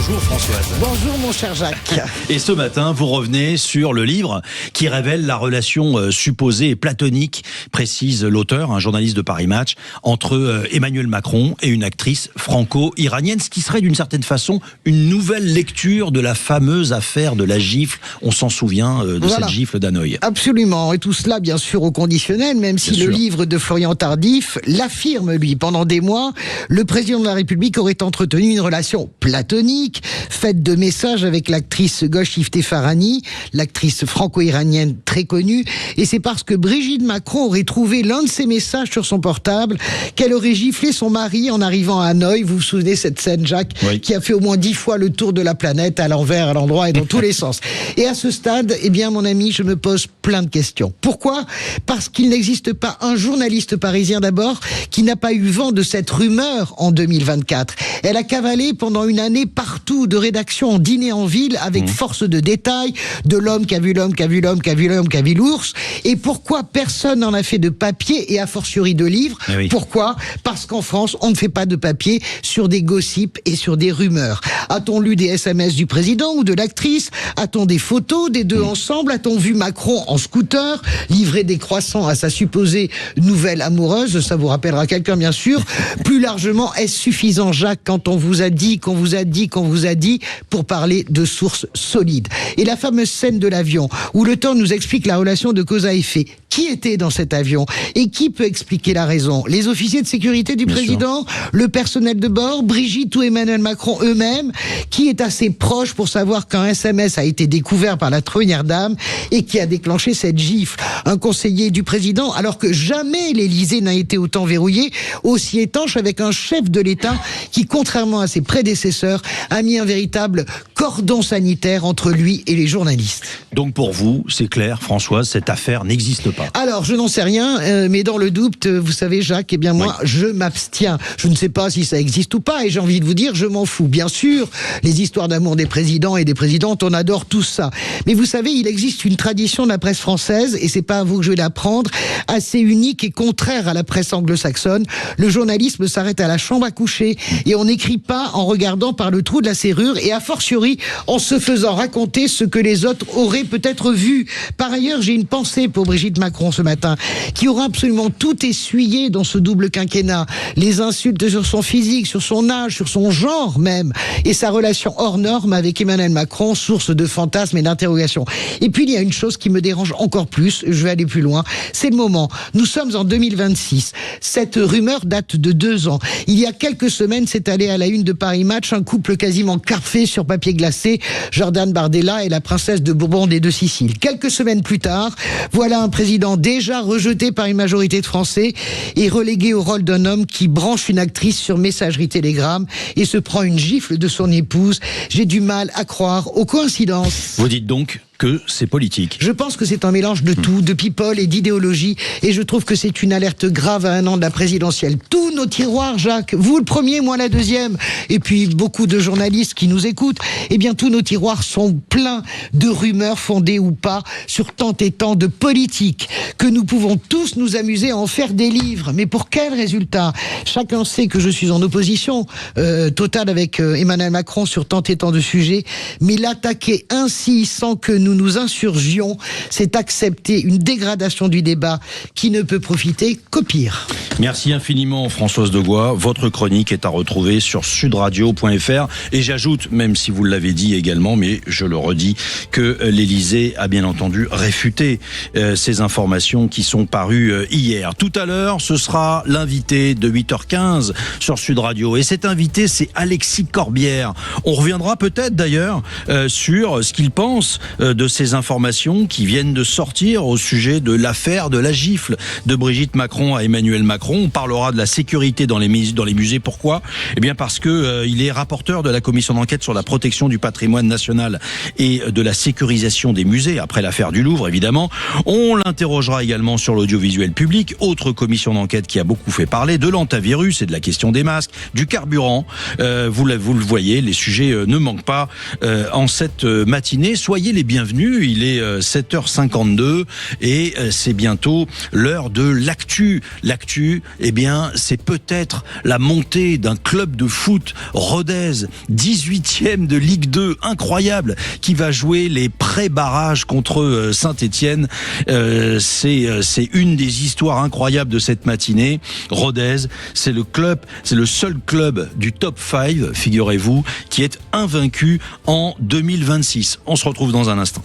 Bonjour Françoise. Bonjour mon cher Jacques. Et ce matin, vous revenez sur le livre qui révèle la relation supposée et platonique, précise l'auteur, un journaliste de Paris Match, entre Emmanuel Macron et une actrice franco-iranienne, ce qui serait d'une certaine façon une nouvelle lecture de la fameuse affaire de la gifle. On s'en souvient de cette gifle d'Hanoï. Absolument, et tout cela bien sûr au conditionnel, même si le livre de Florian Tardif l'affirme lui. Pendant des mois, le président de la République aurait entretenu une relation platonique, faite de messages avec l'actrice gauche Ifté Farhani, l'actrice franco-iranienne très connue, et c'est parce que Brigitte Macron aurait trouvé l'un de ses messages sur son portable qu'elle aurait giflé son mari en arrivant à Hanoï. Vous vous souvenez cette scène, Jacques, qui a fait au moins 10 fois le tour de la planète, à l'envers, à l'endroit et dans tous les sens. Et à ce stade, eh bien mon ami, je me pose plein de questions. Pourquoi ? Parce qu'il n'existe pas un journaliste parisien d'abord qui n'a pas eu vent de cette rumeur en 2024. Elle a cavalé pendant une année partout, de rédaction en dîner en ville, avec force de détail, de l'homme qui a vu l'homme, qui a vu l'homme, qui a vu l'homme, qui a vu l'ours. Et pourquoi personne n'en a fait de papier et a fortiori de livres ? Pourquoi ? Parce qu'en France, on ne fait pas de papier sur des gossips et sur des rumeurs. A-t-on lu des SMS du président ou de l'actrice ? A-t-on des photos des deux ensemble ? A-t-on vu Macron en scooter livrer des croissants à sa supposée nouvelle amoureuse ? Ça vous rappellera quelqu'un, bien sûr. Plus largement, est-ce suffisant, Jacques, quand on vous a dit, qu'on vous a dit, qu'on vous a dit, pour parler de sources solides ? Et la fameuse scène de l'avion, où le temps nous explique la relation de cause à effet. Qui était dans cet avion ? Et qui peut expliquer la raison ? Les officiers de sécurité du président ? Le personnel de bord ? Brigitte ou Emmanuel Macron eux-mêmes ? Qui est assez proche pour savoir qu'un SMS a été découvert par la première dame et qui a déclenché cette gifle ? Un conseiller du président, alors que jamais l'Élysée n'a été autant verrouillé, aussi étanche, avec un chef de l'État qui, contrairement à ses prédécesseurs, a mis un véritable cordon sanitaire entre lui et les journalistes. Donc pour vous, c'est clair, Françoise, cette affaire n'existe pas. Alors, je n'en sais rien, mais dans le doute, vous savez, Jacques, eh bien moi, je m'abstiens. Je ne sais pas si ça existe ou pas, et j'ai envie de vous dire, je m'en fous. Bien sûr, les histoires d'amour des présidents et des présidentes, on adore tout ça. Mais vous savez, il existe une tradition de la presse française, et c'est pas à vous que je vais l'apprendre, assez unique et contraire à la presse anglo-saxonne. Le journalisme s'arrête à la chambre à coucher, et on n'écrit pas en regardant par le trou de la serrure, et a fortiori, en se faisant raconter ce que les autres auraient peut-être vu. Par ailleurs, j'ai une pensée pour Brigitte Macron ce matin, qui aura absolument tout essuyé dans ce double quinquennat. Les insultes sur son physique, sur son âge, sur son genre même, et sa relation hors norme avec Emmanuel Macron, source de fantasmes et d'interrogations. Et puis il y a une chose qui me dérange encore plus, je vais aller plus loin, c'est le moment. Nous sommes en 2026. Cette rumeur date de 2 ans. Il y a quelques semaines, c'est allé à la une de Paris Match, un couple quasiment carfé sur papier glacé, Jordan Bardella et la princesse de Bourbon des Deux Siciles. Quelques semaines plus tard, voilà un président déjà rejeté par une majorité de Français et relégué au rôle d'un homme qui branche une actrice sur messagerie Telegram et se prend une gifle de son épouse. J'ai du mal à croire aux coïncidences. Vous dites donc que c'est politique. Je pense que c'est un mélange de tout, de people et d'idéologie, et je trouve que c'est une alerte grave à 1 an de la présidentielle. Tous nos tiroirs, Jacques, vous le premier, moi la deuxième, et puis beaucoup de journalistes qui nous écoutent, eh bien tous nos tiroirs sont pleins de rumeurs fondées ou pas sur tant et tant de politiques, que nous pouvons tous nous amuser à en faire des livres. Mais pour quel résultat ? Chacun sait que je suis en opposition totale avec Emmanuel Macron sur tant et tant de sujets, mais l'attaquer ainsi sans que nous insurgions, c'est accepter une dégradation du débat qui ne peut profiter qu'au pire. Merci infiniment Françoise Degois. Votre chronique est à retrouver sur sudradio.fr, et j'ajoute, même si vous l'avez dit également, mais je le redis, que l'Élysée a bien entendu réfuté ces informations qui sont parues hier. Tout à l'heure, ce sera l'invité de 8h15 sur Sud Radio, et cet invité, c'est Alexis Corbière. On reviendra peut-être d'ailleurs sur ce qu'il pense de ces informations qui viennent de sortir au sujet de l'affaire de la gifle de Brigitte Macron à Emmanuel Macron. On parlera de la sécurité dans les musées. Pourquoi ? Eh bien parce que il est rapporteur de la commission d'enquête sur la protection du patrimoine national et de la sécurisation des musées, après l'affaire du Louvre évidemment. On l'interrogera également sur l'audiovisuel public, autre commission d'enquête qui a beaucoup fait parler, de l'antivirus et de la question des masques, du carburant. Vous le voyez, les sujets ne manquent pas en cette matinée. Soyez les bienvenus. bienvenue. Il est 7h52 et c'est bientôt l'heure de l'actu. L'actu, eh bien, c'est peut-être la montée d'un club de foot, Rodez, 18e de Ligue 2, incroyable, qui va jouer les pré-barrages contre Saint-Étienne. C'est une des histoires incroyables de cette matinée. Rodez, c'est le seul club du top 5, figurez-vous, qui est invaincu en 2026. On se retrouve dans un instant.